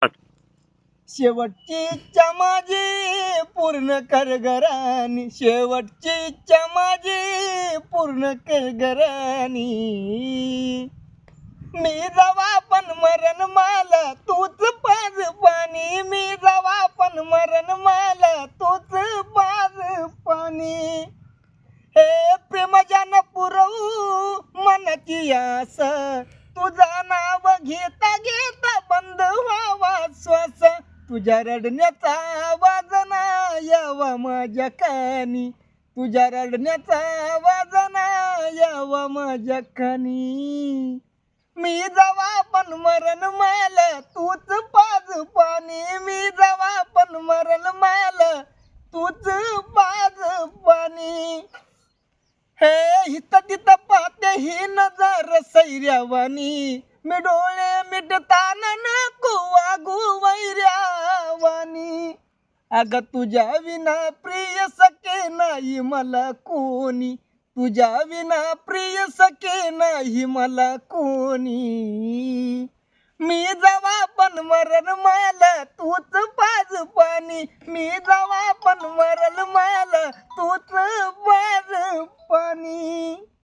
शेवटची इच्छा माझी पूर्ण कर घरानी, शेवटची इच्छा माझी पूर्ण कर घरानी. मी जवा पण मरण मला तूच पाज पाणी, मी जवा पण मरण मला तूच पाज पाणी. हे प्रेमजान पुरवू मनाची आस, तुझा नाव घेता घेता बंद व्हावा श्वास. तुझ्या रडण्याचा आवाज ना यावा माझ्या कानी, तुझ्या रडण्याचा आवाज ना यावा माझ्या कानी. मी जवा पण मरण मला तूच पाज पाणी, मी जवा पण मरण मला तूच पाज पाणी. हे हित तिथं पाहते ही नजर सैर्यावानी, मी डोळे मिटताना नको वागू वैर्यावानी. अग तुझ्या विना प्रिय सखे नाही मला कोणी, तुझ्या विना प्रिय सखे नाही मला कोणी. मी जवा पण मरण मला तूच पाज पाणी, मी जवा पण मरण मला तूच पाज पाणी.